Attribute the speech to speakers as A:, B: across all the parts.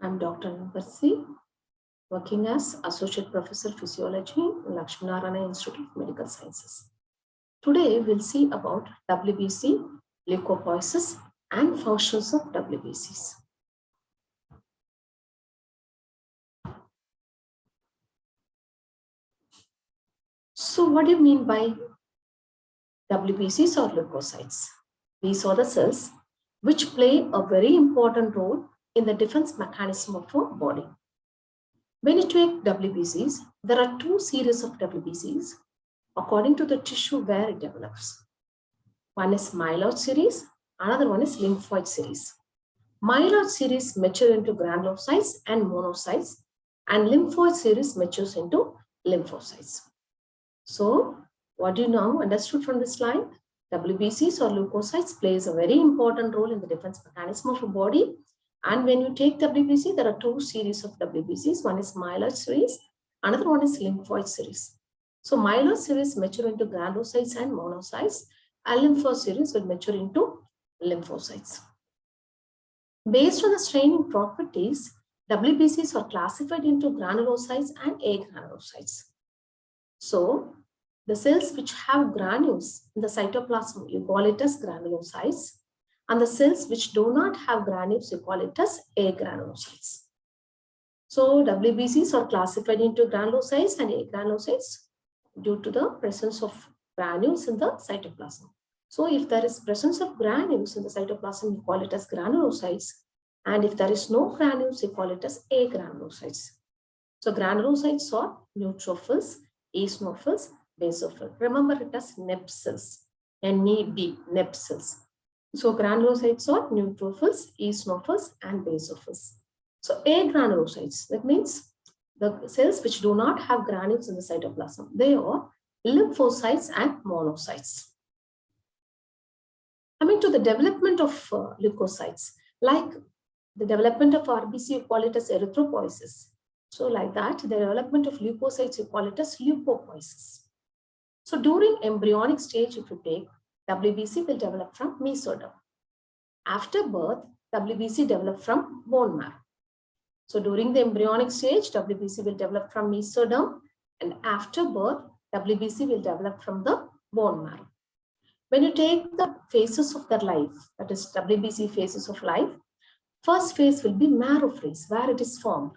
A: I'm Dr. Anvarsi, working as Associate Professor Physiology in Lakshminarayana Institute of Medical Sciences. Today, we'll see about WBC, leukopoiesis, and functions of WBCs. So, what do you mean by WBCs or leukocytes? These are the cells which play a very important role in the defense mechanism of our body. When you take WBCs, there are two series of WBCs according to the tissue where it develops. One is myeloid series, another one is lymphoid series. Myeloid series mature into granulocytes and monocytes, and lymphoid series matures into lymphocytes. So, what do you now understood from this slide? WBCs or leukocytes plays a very important role in the defense mechanism of a body. And when you take WBC, there are two series of WBCs. One is myeloid series, another one is lymphoid series. So myeloid series mature into granulocytes and monocytes, and lymphoid series will mature into lymphocytes. Based on the staining properties, WBCs are classified into granulocytes and agranulocytes. So the cells which have granules in the cytoplasm, you call it as granulocytes, and the cells which do not have granules, you call it as agranulocytes. So WBCs are classified into granulocytes and agranulocytes due to the presence of granules in the cytoplasm. So if there is presence of granules in the cytoplasm, you call it as granulocytes. And if there is no granules, you call it as agranulocytes. So granulocytes are neutrophils, eosinophils, basophils. Remember it as NEB cells, NEB, NEB cells. So granulocytes are neutrophils, eosinophils, and basophils. So agranulocytes, that means the cells which do not have granules in the cytoplasm, they are lymphocytes and monocytes. Coming to the development of leukocytes, like the development of RBC, you call it as erythropoiesis. So like that, the development of leukocytes, you call it as leukopoiesis. So during embryonic stage, if you take, WBC will develop from mesoderm. After birth, WBC develop from bone marrow. So during the embryonic stage, WBC will develop from mesoderm, and after birth, WBC will develop from the bone marrow. When you take the phases of their life, that is WBC phases of life, first phase will be marrow phase, where it is formed.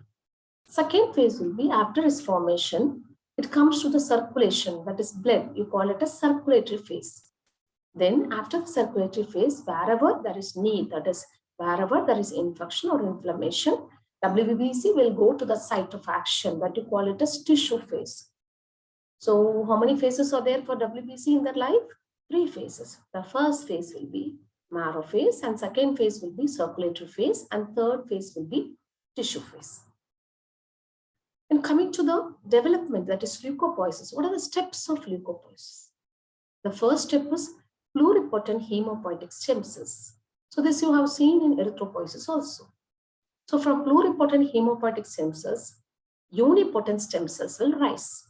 A: Second phase will be after its formation, it comes to the circulation, that is blood, you call it a circulatory phase. Then after the circulatory phase, wherever there is need, that is wherever there is infection or inflammation, WBC will go to the site of action, that you call it as tissue phase. So how many phases are there for WBC in their life? 3 phases. The first phase will be marrow phase, and second phase will be circulatory phase, and third phase will be tissue phase. And coming to the development, that is leukopoiesis, what are the steps of leukopoiesis? The first step is pluripotent hematopoietic stem cells. So this you have seen in erythropoiesis also. So from pluripotent hematopoietic stem cells, unipotent stem cells will rise.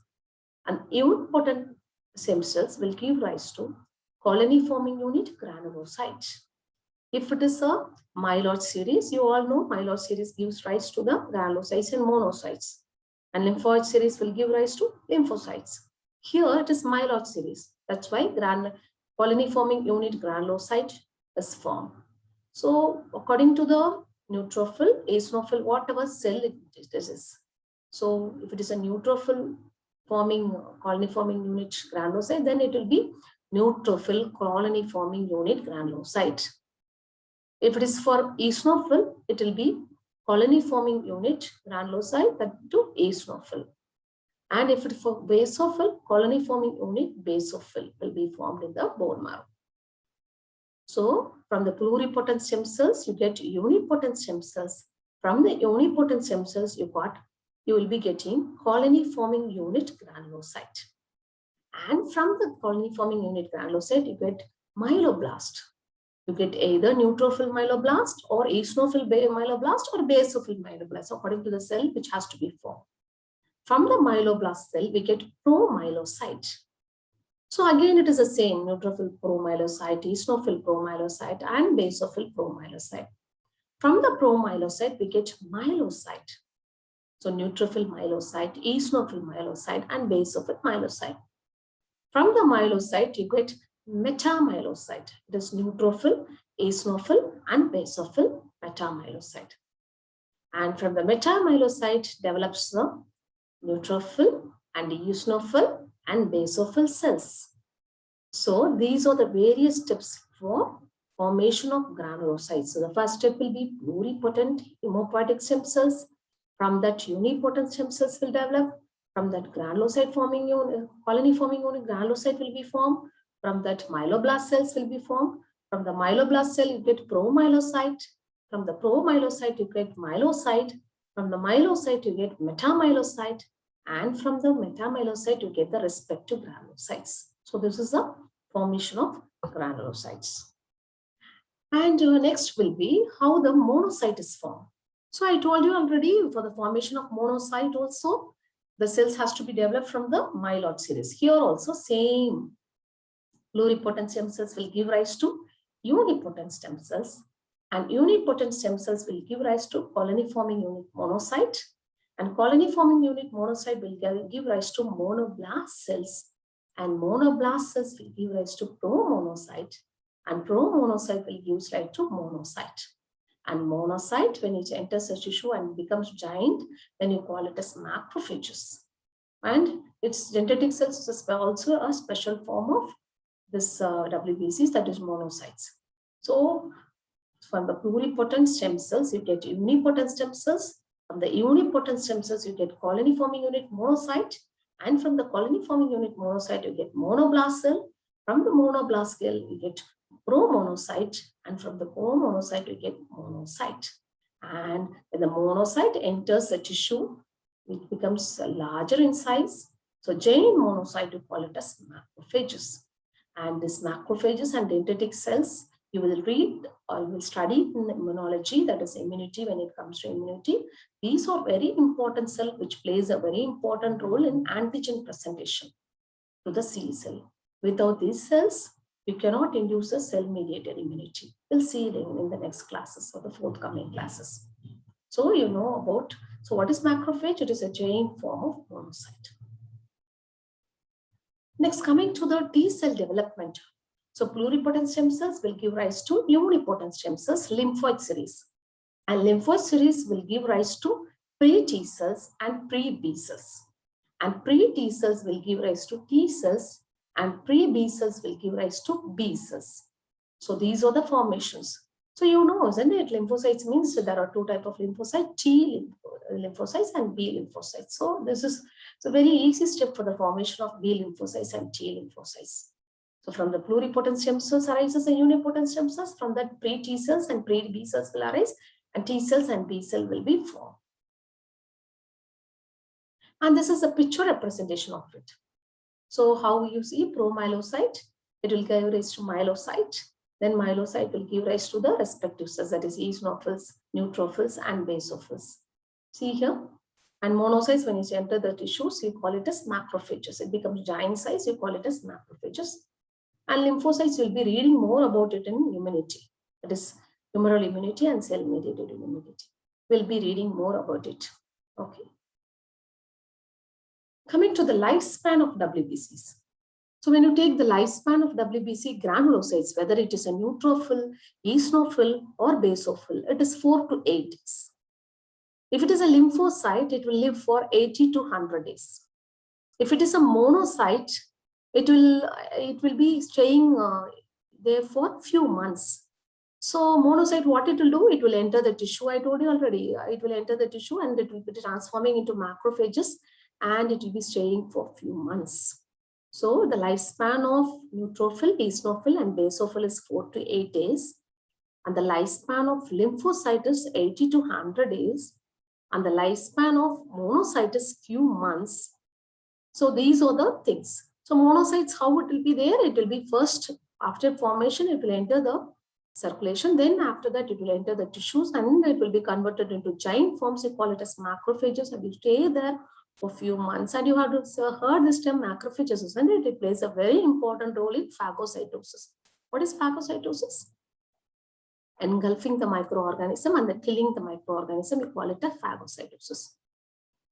A: And unipotent stem cells will give rise to colony-forming unit granulocyte. If it is a myeloid series, you all know myeloid series gives rise to the granulocytes and monocytes. And lymphoid series will give rise to lymphocytes. Here it is myeloid series. That's why colony-forming unit granulocyte is formed. So according to the neutrophil, eosinophil, whatever cell it is. So if it is a neutrophil forming colony forming unit granulocyte, then it will be neutrophil colony forming unit granulocyte. If it is for eosinophil, it will be colony forming unit granulocyte, that to eosinophil. And if it is for basophil, colony forming unit basophil will be formed in the bone marrow. So from the pluripotent stem cells, you get unipotent stem cells. From the unipotent stem cells, you will be getting colony forming unit granulocyte. And from the colony forming unit granulocyte, you get myeloblast. You get either neutrophil myeloblast or eosinophil myeloblast or basophil myeloblast according to the cell which has to be formed. From the myeloblast cell, we get promyelocyte. So again, it is the same, neutrophil promyelocyte, eosinophil promyelocyte, and basophil promyelocyte. From the promyelocyte, we get myelocyte. So neutrophil myelocyte, eosinophil myelocyte, and basophil myelocyte. From the myelocyte, you get metamyelocyte. It is neutrophil, eosinophil, and basophil metamyelocyte. And from the metamyelocyte develops the neutrophil and eosinophil and basophil cells. So these are the various steps for formation of granulocytes. So the first step will be pluripotent hematopoietic stem cells. From that, unipotent stem cells will develop. From that, granulocyte forming unit, colony forming unit, granulocyte will be formed. From that, myeloblast cells will be formed. From the myeloblast cell, you get promyelocyte. From the promyelocyte, you get myelocyte. From the myelocyte, you get metamyelocyte. And from the metamyelocyte, you get the respective granulocytes. So this is the formation of granulocytes. And next will be how the monocyte is formed. So I told you already, for the formation of monocyte also, the cells has to be developed from the myeloid series. Here also same. Pluripotent stem cells will give rise to unipotent stem cells, and unipotent stem cells will give rise to colony forming unit monocyte, and colony forming unit monocyte will give rise to monoblast cells, and monoblast cells will give rise to promonocyte, and promonocyte will give rise to monocyte. And monocyte, when it enters the tissue and becomes giant, then you call it as macrophages. And its dendritic cells is also a special form of this WBCs, that is monocytes. So from the pluripotent stem cells, you get unipotent stem cells. From the unipotent stem cells, you get colony forming unit monocyte. And from the colony forming unit monocyte, you get monoblast cell. From the monoblast cell, you get promonocyte. And from the promonocyte, you get monocyte. And when the monocyte enters the tissue, it becomes larger in size. So giant monocyte, you call it as macrophages. And this macrophages and dendritic cells, you will read or you will study in immunology, that is immunity. When it comes to immunity, these are very important cells which plays a very important role in antigen presentation to the C cell. Without these cells, you cannot induce a cell-mediated immunity. We'll see it in the next classes or the forthcoming classes. So you know about, so what is macrophage? It is a giant form of monocyte. Next, coming to the T cell development. So pluripotent stem cells will give rise to unipotent stem cells, lymphoid series. And lymphoid series will give rise to pre-T cells and pre-B cells. And pre-T cells will give rise to T cells, and pre-B cells will give rise to B cells. So these are the formations. So you know, isn't it? Lymphocytes means that there are two types of lymphocytes, T lymphocytes and B lymphocytes. So this is a very easy step for the formation of B lymphocytes and T lymphocytes. So from the pluripotent stem cells arises the unipotent stem cells. From that, pre-T cells and pre-B cells will arise, and T cells and B cell will be formed. And this is a picture representation of it. So how you see promyelocyte, it will give rise to myelocyte. Then myelocyte will give rise to the respective cells, that is eosinophils, neutrophils, and basophils. See here. And monocytes, when you enter the tissues, you call it as macrophages. It becomes giant size, you call it as macrophages. And lymphocytes, will be reading more about it in immunity. That is humoral immunity and cell-mediated immunity. We'll be reading more about it. Okay. Coming to the lifespan of WBCs. So when you take the lifespan of WBC granulocytes, whether it is a neutrophil, eosinophil, or basophil, it is 4 to 8 days. If it is a lymphocyte, it will live for 80 to 100 days. If it is a monocyte, it will be staying there for a few months. So monocyte, what it will do? It will enter the tissue. I told you already, it will enter the tissue and it will be transforming into macrophages, and it will be staying for a few months. So the lifespan of neutrophil, eosinophil, and basophil is 4 to 8 days. And the lifespan of lymphocyte is 80 to 100 days. And the lifespan of monocyte is few months. So these are the things. So monocytes, how it will be there? It will be first, after formation, it will enter the circulation. Then after that, it will enter the tissues and it will be converted into giant forms. We call it as macrophages, and you stay there for a few months. And you have heard this term macrophages, isn't it? It plays a very important role in phagocytosis. What is phagocytosis? engulfing the microorganism and then killing the microorganism. We call it a phagocytosis.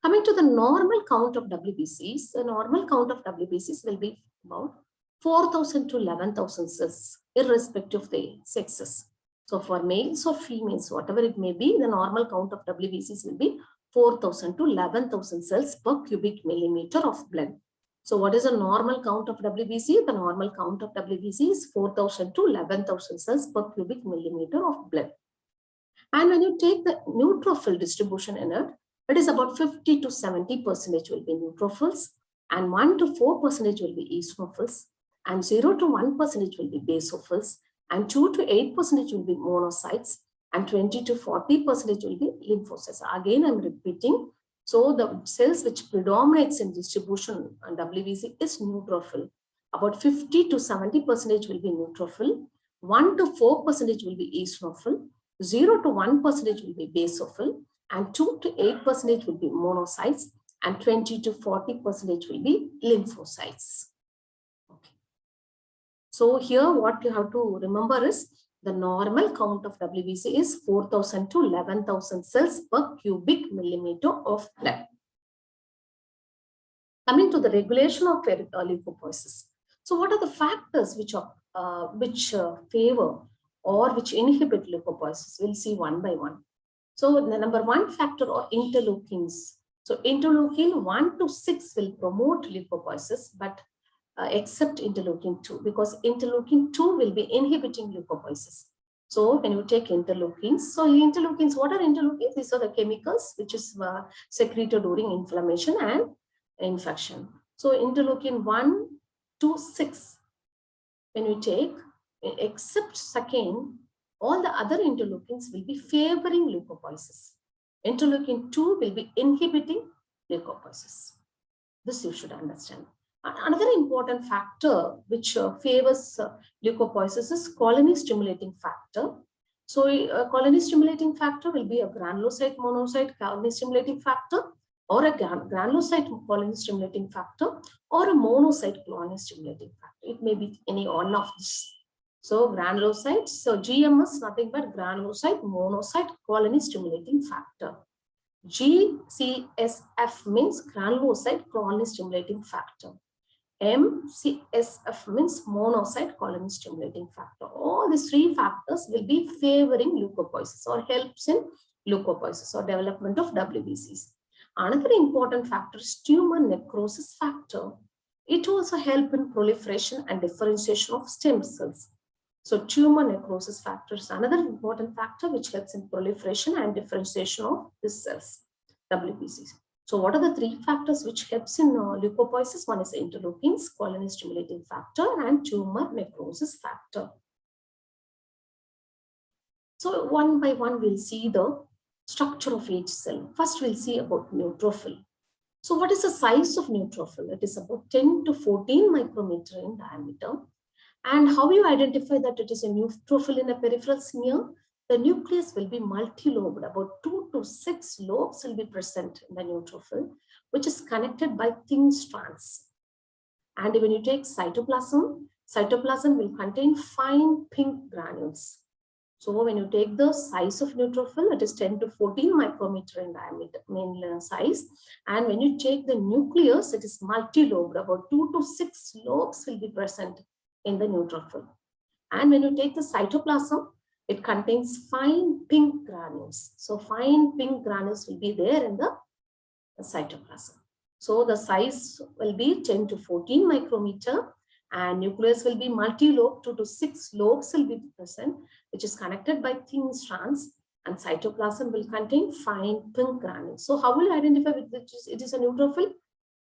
A: Coming to the normal count of WBCs, the normal count of WBCs will be about 4,000 to 11,000 cells, irrespective of the sexes. So for males or females, whatever it may be, the normal count of WBCs will be 4,000 to 11,000 cells per cubic millimeter of blood. So what is the normal count of WBC? The normal count of WBC is 4,000 to 11,000 cells per cubic millimeter of blood. And when you take the neutrophil distribution in it is about 50 to 70% will be neutrophils, and 1 to 4% will be eosinophils, and 0 to 1% will be basophils, and 2 to 8% will be monocytes, and 20 to 40% will be lymphocytes. Again, I'm repeating. So the cells which predominates in distribution on WBC is neutrophil. About 50 to 70% will be neutrophil, 1 to 4% will be eosinophil, 0 to 1% will be basophil, and 2 to 8% will be monocytes, and 20 to 40% will be lymphocytes. Okay. So here what you have to remember is the normal count of WBC is 4,000 to 11,000 cells per cubic millimeter of blood. Coming to the regulation of leukopoiesis. So what are the factors which favor or which inhibit leukopoiesis? We'll see one by one. So the number one factor are interleukins. So interleukin 1 to 6 will promote leukopoiesis, but except interleukin 2, because interleukin 2 will be inhibiting leukopoiesis. So when you take interleukins, so interleukins, what are interleukins? These are the chemicals which is secreted during inflammation and infection. So interleukin 1 to 6, when you take, except second, all the other interleukins will be favoring leukopoiesis. Interleukin 2 will be inhibiting leukopoiesis. This you should understand. Another important factor which favors leukopoiesis is colony stimulating factor. So colony stimulating factor will be a granulocyte monocyte colony stimulating factor, or a granulocyte colony stimulating factor, or a monocyte colony stimulating factor. It may be any one of these. So granulocytes, so GM is nothing but granulocyte monocyte colony stimulating factor. GCSF means granulocyte colony stimulating factor. MCSF means monocyte colony stimulating factor. All these three factors will be favoring leukopoiesis or helps in leukopoiesis or development of WBCs. Another important factor is tumor necrosis factor. It also helps in proliferation and differentiation of stem cells. So tumor necrosis factor is another important factor which helps in proliferation and differentiation of these cells, WBCs. So what are the three factors which helps in leukopoiesis? One is interleukins, colony stimulating factor, and tumor necrosis factor. So one by one we'll see the structure of each cell. First we'll see about neutrophil. So what is the size of neutrophil? It is about 10 to 14 micrometer in diameter. And how you identify that it is a neutrophil in a peripheral smear? The nucleus will be multi-lobed. About 2 to 6 lobes will be present in the neutrophil, which is connected by thin strands. And when you take cytoplasm, cytoplasm will contain fine pink granules. So when you take the size of neutrophil, it is 10 to 14 micrometer in diameter, main size. And when you take the nucleus, it is multi-lobed. About 2 to 6 lobes will be present in the neutrophil. And when you take the cytoplasm, it contains fine pink granules. So fine pink granules will be there in the cytoplasm. So the size will be 10 to 14 micrometer, and nucleus will be multi-lobed. 2 to 6 lobes will be present, which is connected by thin strands, and cytoplasm will contain fine pink granules. So how will you identify which it is a neutrophil?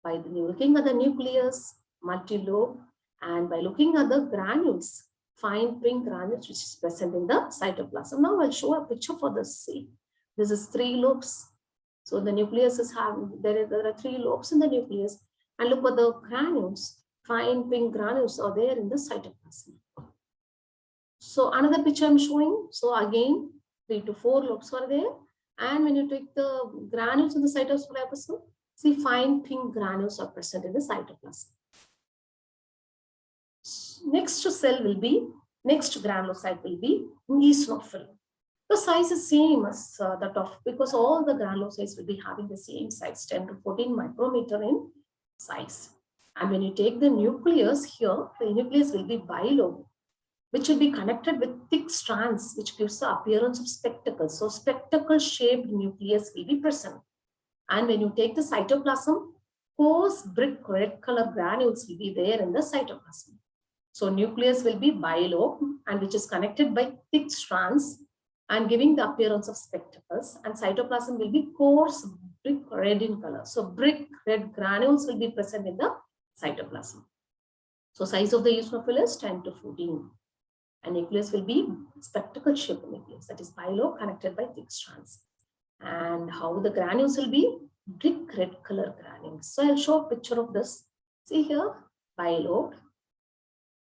A: By looking at the nucleus, multi-lobe, and by looking at the granules, fine pink granules which is present in the cytoplasm. Now I'll show a picture for this. See, this is 3 lobes. So the nucleus is having, there are 3 lobes in the nucleus, and look at the granules. Fine pink granules are there in the cytoplasm. So another picture I'm showing. So again, 3 to 4 lobes are there. And when you take the granules in the cytoplasm, see fine pink granules are present in the cytoplasm. Next cell will be Next granulocyte will be eosinophil. The size is same as that of, because all the granulocytes will be having the same size, 10 to 14 micrometer in size. And when you take the nucleus here, the nucleus will be bilobed, which will be connected with thick strands, which gives the appearance of spectacles. So spectacle-shaped nucleus will be present. And when you take the cytoplasm, coarse brick red color granules will be there in the cytoplasm. So nucleus will be bilobed and which is connected by thick strands and giving the appearance of spectacles, and cytoplasm will be coarse brick red in color. So brick red granules will be present in the cytoplasm. So size of the eosinophil is 10 to 14. And nucleus will be spectacle shaped nucleus, that is bilobed, connected by thick strands. And how the granules will be? Brick red color granules. So I'll show a picture of this. See here, bilobed,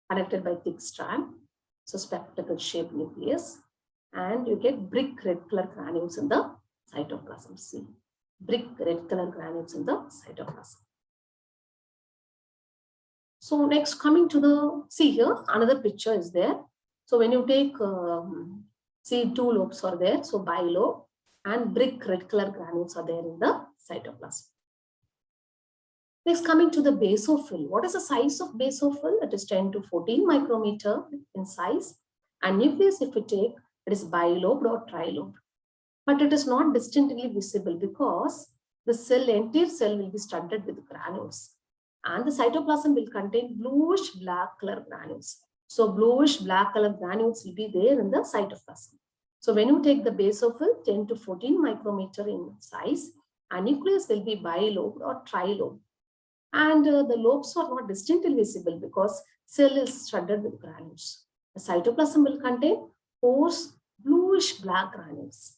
A: connected by thick strand. So spectacle shaped nucleus. And you get brick red color granules in the cytoplasm. See, brick red color granules in the cytoplasm. So next, coming to the, see here, another picture is there. So when you take, see, two lobes are there. So bilobe and brick red color granules are there in the cytoplasm. Next, coming to the basophil. What is the size of basophil? It is 10 to 14 micrometer in size. And nucleus, if you take, it is bilobed or trilobed. But it is not distinctly visible because the cell, entire cell will be studded with granules. And the cytoplasm will contain bluish black color granules. So bluish black color granules will be there in the cytoplasm. So when you take the basophil, 10 to 14 micrometer in size, and nucleus will be bilobed or trilobed. And the lobes are not distinctly visible because cell is studded with granules. The cytoplasm will contain coarse bluish black granules.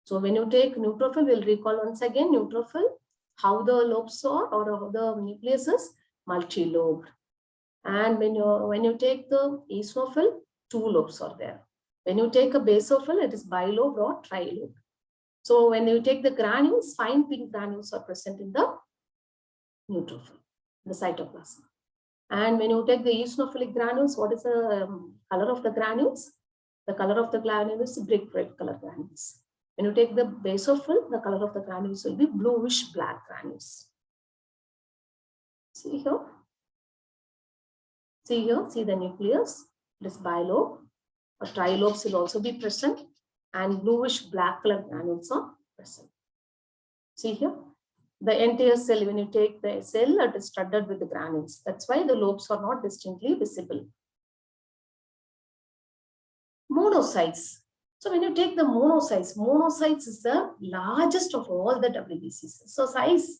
A: So when you take neutrophil, we'll recall once again neutrophil, how the lobes are or how the nucleus is multi-lobed. And when you take the eosinophil, two lobes are there. When you take a basophil, it is bilobed or trilobed. So when you take the granules, fine pink granules are present in the neutrophil, the cytoplasm. And when you take the eosinophilic granules, what is the color of the granules? The color of the granules is brick red color granules. When you take the basophil, the color of the granules will be bluish black granules. See here. See here, see the nucleus. It is bilobe. Or trilobes will also be present. And bluish black color granules are present. See here. The entire cell, when you take the cell, it is studded with the granules. That's why the lobes are not distinctly visible. Monocytes. So when you take the monocytes is the largest of all the WBCs. So size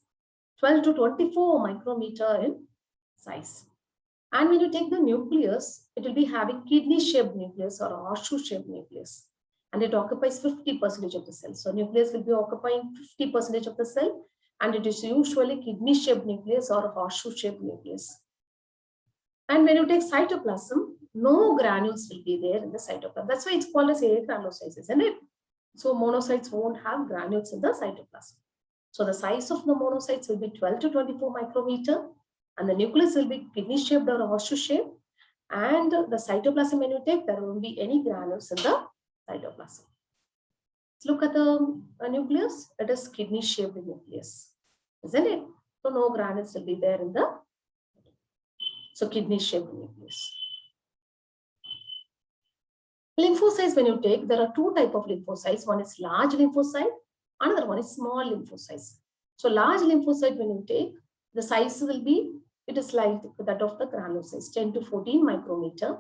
A: 12 to 24 micrometer in size. And when you take the nucleus, it will be having kidney-shaped nucleus or horseshoe-shaped nucleus. And it occupies 50% of the cell. So nucleus will be occupying 50% of the cell. And it is usually kidney-shaped nucleus or horseshoe-shaped nucleus. And when you take cytoplasm, no granules will be there in the cytoplasm. That's why it's called as agranulocytes, isn't it? So monocytes won't have granules in the cytoplasm. So the size of the monocytes will be 12 to 24 micrometer, and the nucleus will be kidney-shaped or horseshoe-shaped. And the cytoplasm, when you take, there won't be any granules in the cytoplasm. Let's look at the nucleus. It is kidney-shaped nucleus, isn't it? So no granules will be there in the kidney-shaped nucleus. Lymphocytes, when you take, there are two types of lymphocytes. One is large lymphocyte, another one is small lymphocytes. So large lymphocyte, when you take, the size will be, it is like that of the granulocytes, 10 to 14 micrometer.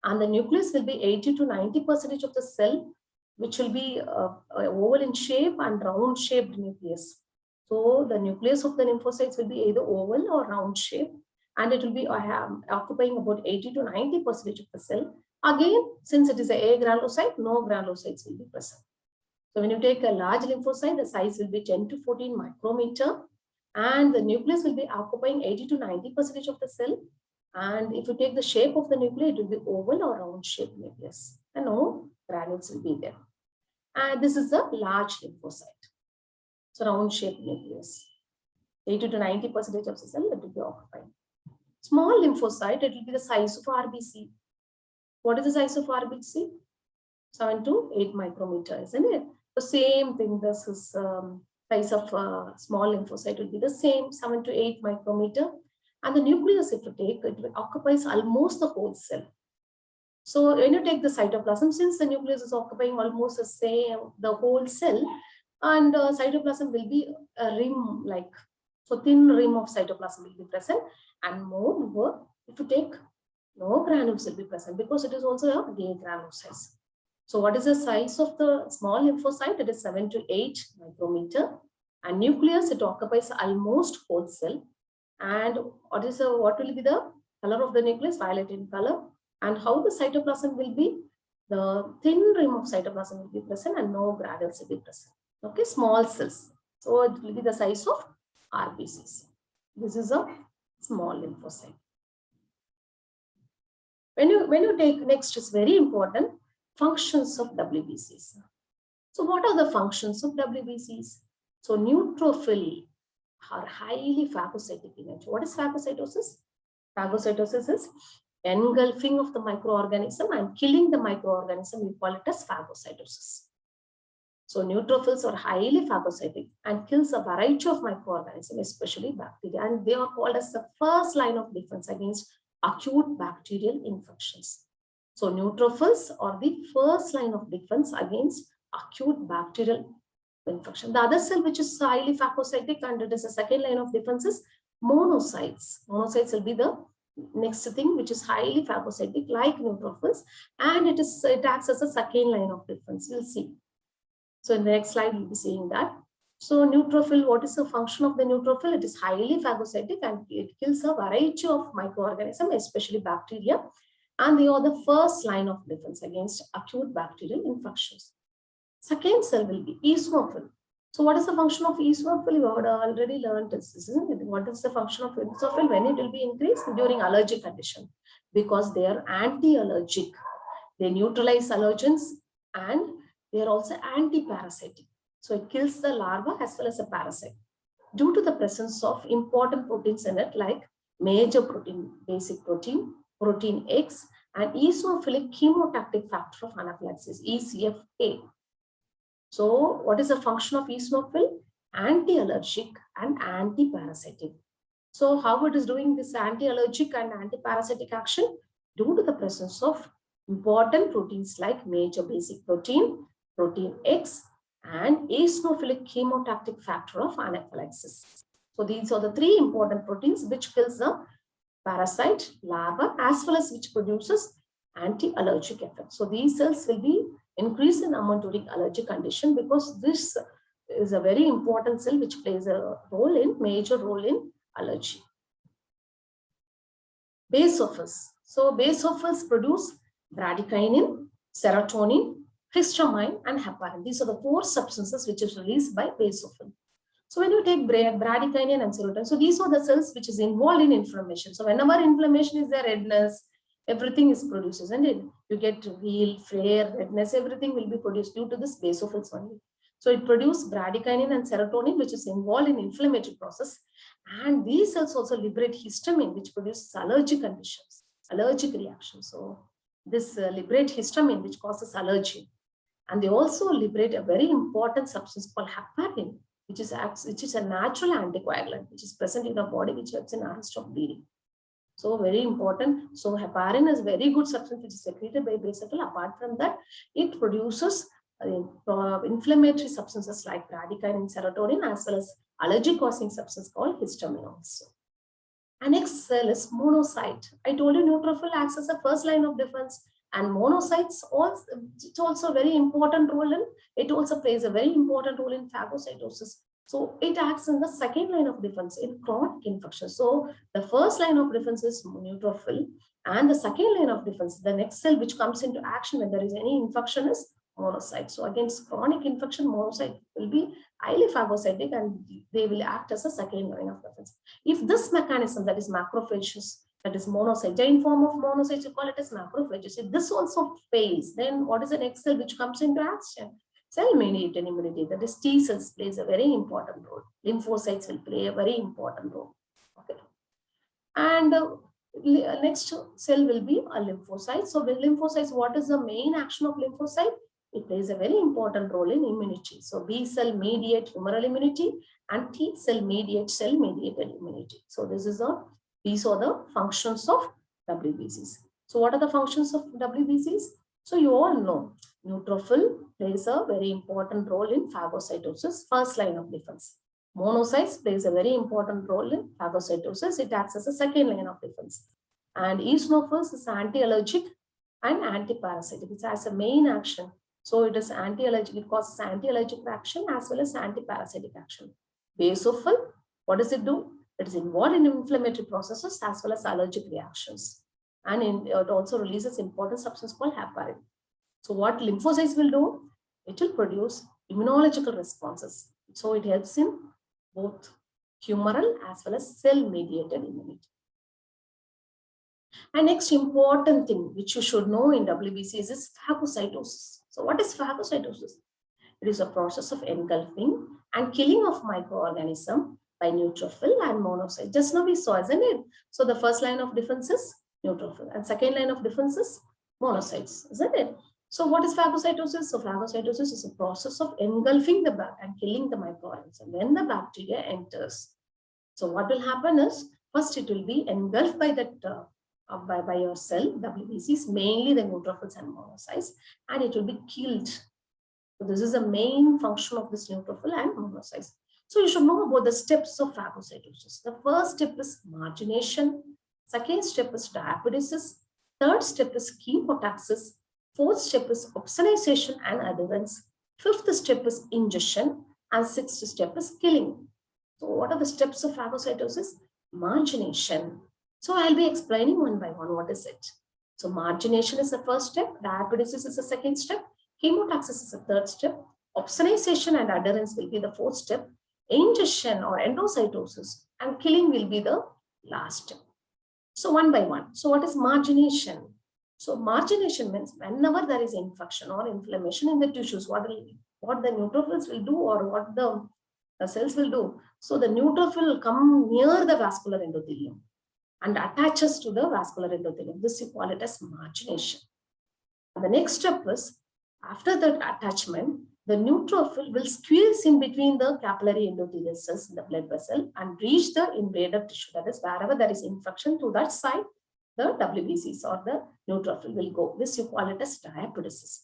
A: And the nucleus will be 80 to 90% of the cell, which will be oval in shape and round shaped nucleus. So the nucleus of the lymphocytes will be either oval or round shape, and it will be occupying about 80 to 90% of the cell. Again, since it is a granulocyte, no granulocytes will be present. So when you take a large lymphocyte, the size will be 10 to 14 micrometer, and the nucleus will be occupying 80 to 90% of the cell. And if you take the shape of the nucleus, it will be oval or round shaped nucleus, and no granules will be there. And this is a large lymphocyte. So round shaped nucleus, 80 to 90% of the cell that will be occupied. Small lymphocyte, it will be the size of RBC. What is the size of RBC? 7 to 8 micrometer, isn't it? The same thing, this is size of small lymphocyte will be the same, 7 to 8 micrometer. And the nucleus, if you take, it occupies almost the whole cell. So when you take the cytoplasm, since the nucleus is occupying almost the same, the whole cell, and cytoplasm will be a rim like, so thin rim of cytoplasm will be present, and moreover, if you take, no granules will be present because it is also a gay granule size. So what is the size of the small lymphocyte? It is 7 to 8 micrometer, and nucleus, it occupies almost whole cell. And what will be the color of the nucleus? Violet in color. And how the cytoplasm will be? The thin rim of cytoplasm will be present and no granules will be present. Okay, small cells. So it will be the size of RBCs. This is a small lymphocyte. When you take, next is very important, functions of WBCs. So what are the functions of WBCs? So neutrophil are highly phagocytic in nature. What is phagocytosis? Phagocytosis is engulfing of the microorganism and killing the microorganism. We call it as phagocytosis. So neutrophils are highly phagocytic and kills a variety of microorganisms, especially bacteria, and they are called as the first line of defense against acute bacterial infections. So neutrophils are the first line of defense against acute bacterial infection. The other cell which is highly phagocytic and it is a second line of defense is monocytes. Monocytes will be the next thing which is highly phagocytic like neutrophils, and it acts as a second line of defense. We'll see. So in the next slide, we'll be seeing that. So neutrophil, what is the function of the neutrophil? It is highly phagocytic and it kills a variety of microorganisms, especially bacteria. And they are the first line of defense against acute bacterial infections. Second cell will be eosinophil. So what is the function of eosinophil? You have already learned this, isn't it? What is the function of eosinophil? When it will be increased? During allergic condition, because they are anti-allergic. They neutralize allergens and they are also anti-parasitic. So it kills the larva as well as a parasite due to the presence of important proteins in it, like major protein, basic protein, protein X, and eosinophilic chemotactic factor of anaphylaxis, ECFA. So what is the function of eosinophil? Anti-allergic and anti-parasitic. So how it is doing this anti-allergic and anti-parasitic action? Due to the presence of important proteins like major basic protein, protein X, and eosinophilic chemotactic factor of anaphylaxis. So these are the three important proteins which kills the parasite, larva, as well as which produces anti-allergic effect. So these cells will be increased in amount during allergic condition because this is a very important cell which plays a major role in allergy. Basophils. So basophils produce bradykinin, serotonin, histamine, and heparin. These are the four substances which is released by basophil. So when you take bradykinin and serotonin, so these are the cells which is involved in inflammation. So whenever inflammation is there, redness, everything is produced, isn't it? You get wheal, flare, redness, everything will be produced due to this basophils only. So it produces bradykinin and serotonin, which is involved in inflammatory process. And these cells also liberate histamine, which produces allergic conditions, allergic reactions. So this liberate histamine, which causes allergy. And they also liberate a very important substance called heparin, which is a natural anticoagulant, which is present in the body, which helps in arrest of bleeding. So very important. So heparin is very good substance which is secreted by basophil. Apart from that, it produces inflammatory substances like bradykinin, serotonin, as well as allergy-causing substance called histamine also. And next cell is monocyte. I told you neutrophil acts as a first line of defense, and monocytes also, it's also a very important role in, it also plays a very important role in phagocytosis. So it acts in the second line of defense in chronic infection. So the first line of defense is neutrophil, and the second line of defense, the next cell which comes into action when there is any infection, is monocyte. So against chronic infection, monocyte will be highly phagocytic and they will act as a second line of defense. If this mechanism, that is macrophages, that is monocyte, in form of monocytes, you call it as macrophages. If this also fails, then what is the next cell which comes into action? Cell-mediated immunity, that is T cells, plays a very important role. Lymphocytes will play a very important role. Okay. And Next cell will be a lymphocyte. So with lymphocytes, what is the main action of lymphocyte? It plays a very important role in immunity. So B cell mediate humoral immunity and T cell mediate cell mediated immunity. So these are the functions of WBCs. So what are the functions of WBCs? So you all know neutrophil plays a very important role in phagocytosis, first line of defense. Monocytes plays a very important role in phagocytosis. It acts as a second line of defense. And eosinophils is anti-allergic and anti-parasitic. It has a main action. So it is anti-allergic. It causes anti-allergic action as well as anti-parasitic action. Basophil, what does it do? It is involved in inflammatory processes as well as allergic reactions. And it also releases important substance called heparin. So what lymphocytes will do? It will produce immunological responses. So it helps in both humoral as well as cell-mediated immunity. And next important thing which you should know in WBCs is phagocytosis. So what is phagocytosis? It is a process of engulfing and killing of microorganism by neutrophil and monocyte. Just now we saw, isn't it? So the first line of defense is neutrophil and second line of defense is monocytes, isn't it? So what is phagocytosis? So phagocytosis is a process of engulfing the bacteria and killing the microorganism. When the bacteria enters, so what will happen is first it will be engulfed by that by your cell, WBCs, mainly the neutrophils and monocytes, and it will be killed. So this is the main function of this neutrophil and monocytes. So you should know about the steps of phagocytosis. The first step is margination. Second step is diapedesis. Third step is chemotaxis. Fourth step is opsonization and adherence. Fifth step is ingestion. And sixth step is killing. So what are the steps of phagocytosis? Margination. So I'll be explaining one by one what is it. So margination is the first step. Diapedesis is the second step. Chemotaxis is the third step. Opsonization and adherence will be the fourth step. Ingestion or endocytosis and killing will be the last step. So one by one. So what is margination? So margination means whenever there is infection or inflammation in the tissues, what the neutrophils will do or what the cells will do. So the neutrophil will come near the vascular endothelium and attaches to the vascular endothelium. This you call it as margination. And the next step is after that attachment, the neutrophil will squeeze in between the capillary endothelial cells in the blood vessel and reach the invader tissue. That is, wherever there is infection to that side, the WBCs or the neutrophil will go. This you call it as diapedesis.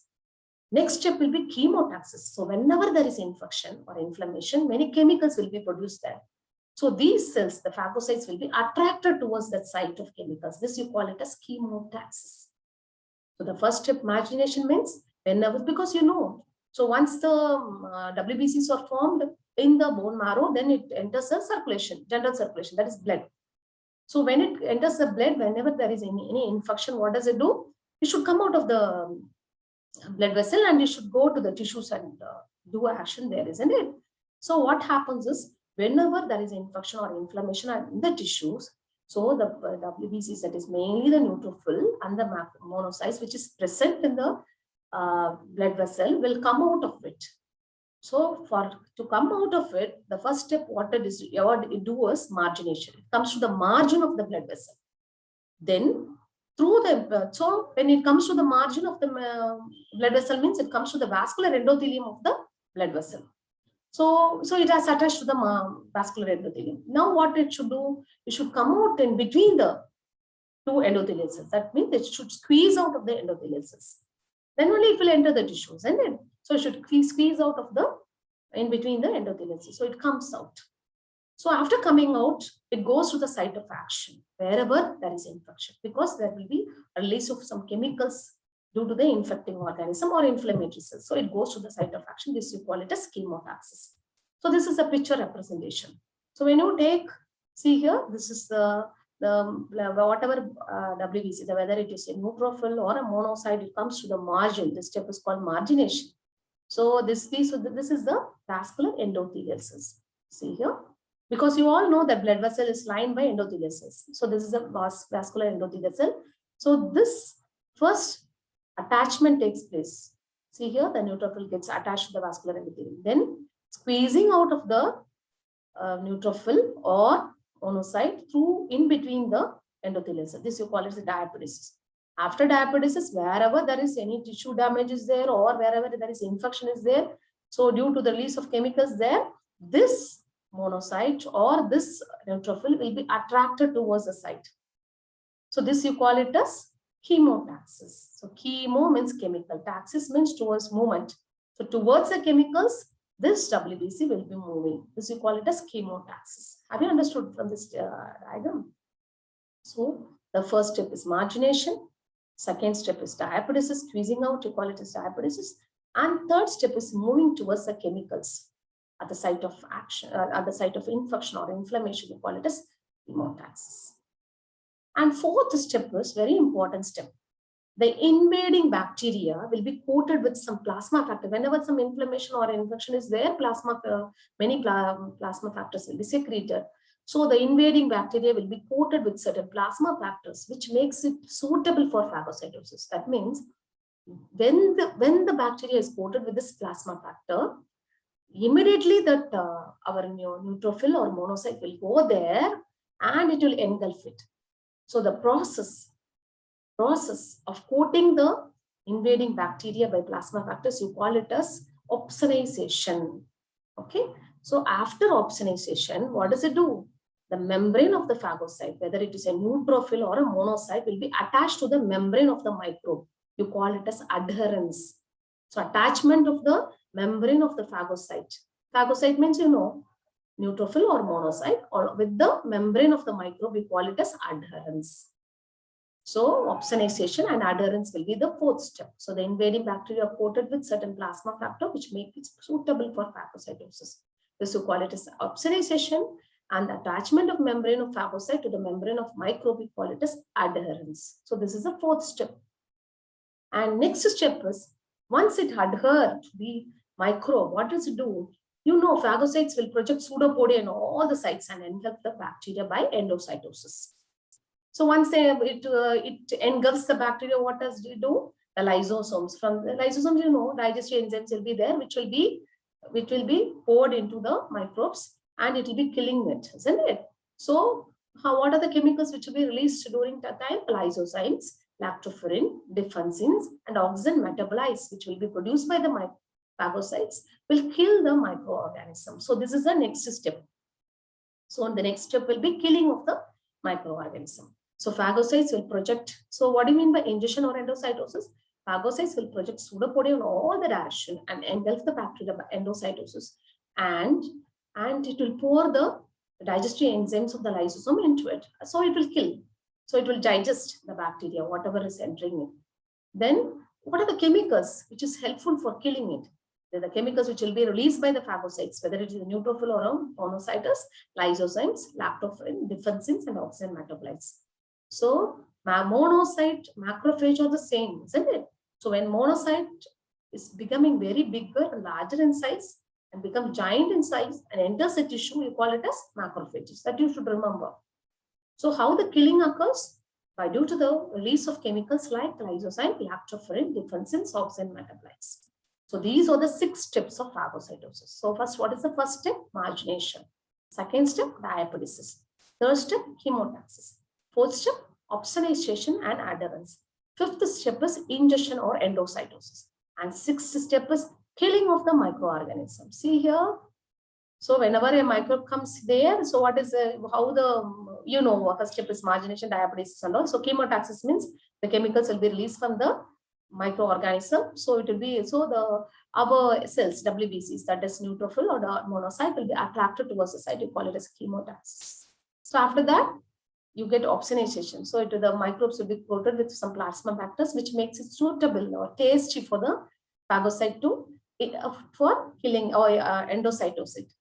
A: Next step will be chemotaxis. So whenever there is infection or inflammation, many chemicals will be produced there. So these cells, the phagocytes, will be attracted towards that site of chemicals. This you call it as chemotaxis. So the first step, margination, means whenever, because you know, so once the WBCs are formed in the bone marrow, then it enters the circulation, general circulation, that is blood. So when it enters the blood, whenever there is any infection, what does it do? It should come out of the blood vessel and it should go to the tissues and do action there, isn't it? So what happens is, whenever there is infection or inflammation in the tissues, so the WBCs, that is mainly the neutrophil and the monocytes, which is present in the blood vessel, will come out of it. So to come out of it, the first step, what it do is margination. It comes to the margin of the blood vessel. Then through the, so when it comes to the margin of the blood vessel, means it comes to the vascular endothelium of the blood vessel. So it has attached to the vascular endothelium. Now what it should do, it should come out in between the two endothelial cells. That means it should squeeze out of the endothelial cells. Then only it will enter the tissues, and then so it should squeeze out of the in between the endothelial cells. So it comes out. So after coming out, it goes to the site of action wherever there is infection, because there will be a release of some chemicals due to the infecting organism or inflammatory cells. So it goes to the site of action. This you call it as chemotaxis. So this is a picture representation. So when you take, see here, this is the whatever WBC, whether it is a neutrophil or a monocyte, it comes to the margin. This step is called margination. So this is the vascular endothelial cells. See here, because you all know that blood vessel is lined by endothelial cells. So this is a vascular endothelial cell. So this first attachment takes place. See here, the neutrophil gets attached to the vascular endothelium. Then squeezing out of the neutrophil or monocyte through in between the endothelial cell. This you call it as diapedesis. After diapedesis, wherever there is any tissue damage is there or wherever there is infection is there, so due to the release of chemicals there, this monocyte or this neutrophil will be attracted towards the site. So this you call it as chemotaxis. So chemo means chemical, taxis means towards movement. So towards the chemicals, this WBC will be moving. This you call it as chemotaxis. Have you understood from this diagram? So the first step is margination. Second step is diapedesis, squeezing out, you call it as diapedesis. And third step is moving towards the chemicals at the site of action, at the site of infection or inflammation, you call it as chemotaxis. And fourth step is very important step. The invading bacteria will be coated with some plasma factor. Whenever some inflammation or infection is there, many plasma factors will be secreted. So the invading bacteria will be coated with certain plasma factors, which makes it suitable for phagocytosis. That means when the bacteria is coated with this plasma factor, immediately that our neutrophil or monocyte will go there and it will engulf it. So the process of coating the invading bacteria by plasma factors, you call it as opsonization. Okay. So after opsonization, what does it do? The membrane of the phagocyte, whether it is a neutrophil or a monocyte, will be attached to the membrane of the microbe. You call it as adherence. So attachment of the membrane of the phagocyte. Phagocyte means, neutrophil or monocyte, or with the membrane of the microbe, we call it as adherence. So opsonization and adherence will be the fourth step. So the invading bacteria are coated with certain plasma factor, which make it suitable for phagocytosis. This we call it as opsonization, and the attachment of membrane of phagocyte to the membrane of microbe, we call it as adherence. So this is the fourth step. And next step is, once it adheres to the microbe, what does it do? Phagocytes will project pseudopodia in all the sites and engulf the bacteria by endocytosis. So once it engulfs the bacteria, what does it do? The lysosomes. From the lysosomes, digestive enzymes will be there, which will be poured into the microbes and it will be killing it, isn't it? So what are the chemicals which will be released during that time? Lysozymes, lactoferrin, defensins, and oxygen metabolites, which will be produced by the phagocytes, will kill the microorganism. So this is the next step. So the next step will be killing of the microorganism. So phagocytes will project. So what do you mean by ingestion or endocytosis? Phagocytes will project pseudopodia in all the direction and engulf the bacteria by endocytosis, and it will pour the digestive enzymes of the lysosome into it. So it will kill. So it will digest the bacteria, whatever is entering it. Then what are the chemicals which is helpful for killing it? They're the chemicals which will be released by the phagocytes, whether it is a neutrophil or a monocytes, lysozymes, lactoferrin, defensins, and oxygen metabolites. So monocyte, macrophage are the same, isn't it? So when monocyte is becoming very bigger, larger in size, and become giant in size and enters the tissue, you call it as macrophages. That you should remember. So how the killing occurs? By due to the release of chemicals like lysozyme, lactoferrin, defensins, oxygen metabolites. So these are the 6 steps of phagocytosis. So first, what is the first step? Margination. Second step, diapedesis. Third step, chemotaxis. Fourth step, opsonization and adherence. Fifth step is ingestion or endocytosis. And sixth step is killing of the microorganism. See here. So whenever a microbe comes there, so what is first step is margination, diapedesis and all. So chemotaxis means the chemicals will be released from the microorganism. So it will be, our cells, WBCs, that is neutrophil or the monocyte, will be attracted towards the site. You call it as chemotaxis. So after that, you get opsonization. So the microbes will be coated with some plasma factors, which makes it suitable or tasty for the phagocyte for killing or endocytosis.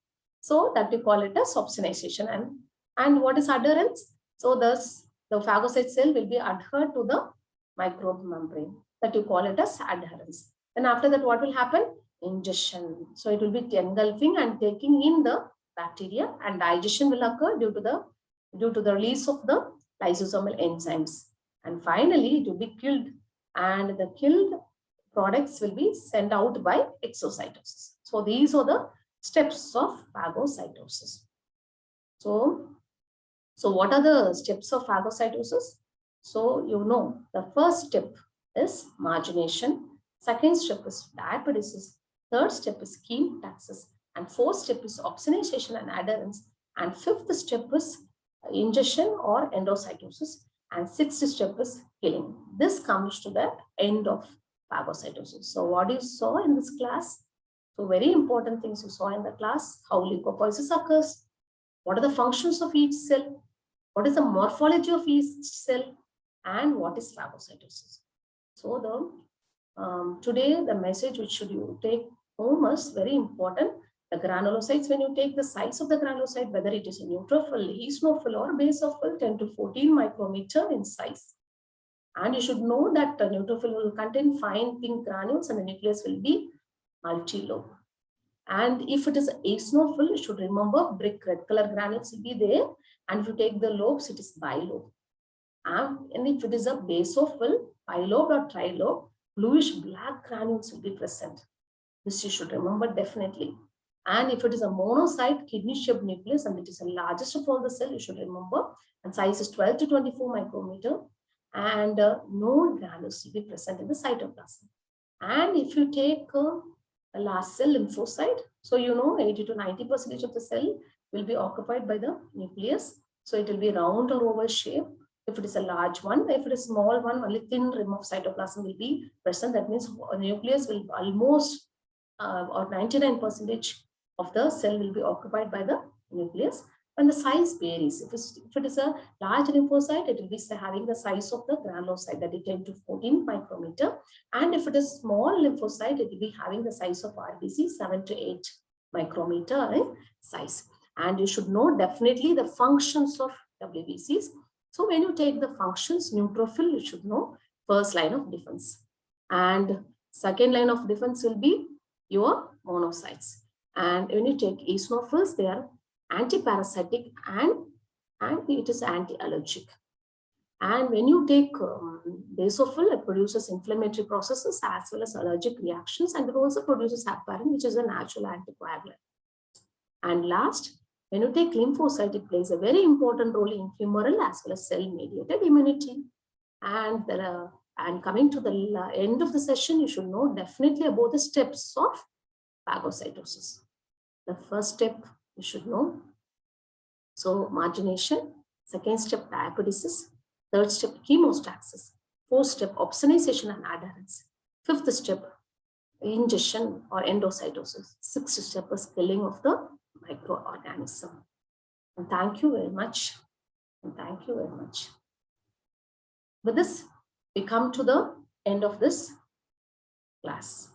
A: So that we call it as opsonization. And what is adherence? So thus the phagocyte cell will be adhered to the microbe membrane. That you call it as adherence. Then after that, what will happen? Ingestion. So it will be engulfing and taking in the bacteria, and digestion will occur due to the release of the lysosomal enzymes. And finally, it will be killed, and the killed products will be sent out by exocytosis. So these are the steps of phagocytosis. So So what are the steps of phagocytosis? So you know the first step is margination, second step is diaperesis, third step is chemotaxis, and fourth step is opsonization and adherence, and fifth step is ingestion or endocytosis, and sixth step is killing. This comes to the end of phagocytosis. So what you saw in this class? So very important things you saw in the class: how leukopoiesis occurs, what are the functions of each cell, what is the morphology of each cell, and what is phagocytosis. So today the message which should you take home is very important. The granulocytes, when you take the size of the granulocyte, whether it is a neutrophil, eosinophil, or basophil, 10 to 14 micrometer in size. And you should know that the neutrophil will contain fine pink granules and the nucleus will be multi-lobe. And if it is eosinophil, you should remember brick red color granules will be there. And if you take the lobes, it is bilobe. And if it is a basophil, bilobe or trilobe, bluish black granules will be present. This you should remember definitely. And if it is a monocyte, kidney-shaped nucleus, and it is the largest of all the cells, you should remember, and size is 12 to 24 micrometer, and no granules will be present in the cytoplasm. And if you take a last cell, lymphocyte, so you know 80 to 90% of the cell will be occupied by the nucleus. So it will be round or oval shape. If it is a large one, if it is small one, only thin rim of cytoplasm will be present. That means a nucleus will almost or 99% of the cell will be occupied by the nucleus. And the size varies. If it is a large lymphocyte, it will be having the size of the granulocyte, that is 10 to 14 micrometer. And if it is small lymphocyte, it will be having the size of RBC, 7 to 8 micrometer in size. And you should know definitely the functions of WBCs. So when you take the functions, neutrophil, you should know first line of defense. And second line of defense will be your monocytes. And when you take eosinophils, they are antiparasitic and it is anti-allergic. And when you take basophil, it produces inflammatory processes as well as allergic reactions, and it also produces heparin, which is a natural anticoagulant. And last, when you take lymphocyte, it plays a very important role in humoral as well as cell-mediated immunity. And coming to the end of the session, you should know definitely about the steps of phagocytosis. The first step you should know. So margination, second step diaperesis, third step chemotaxis, fourth step opsonization and adherence, fifth step ingestion or endocytosis, sixth step is killing of the microorganism. And thank you very much. And thank you very much. With this, we come to the end of this class.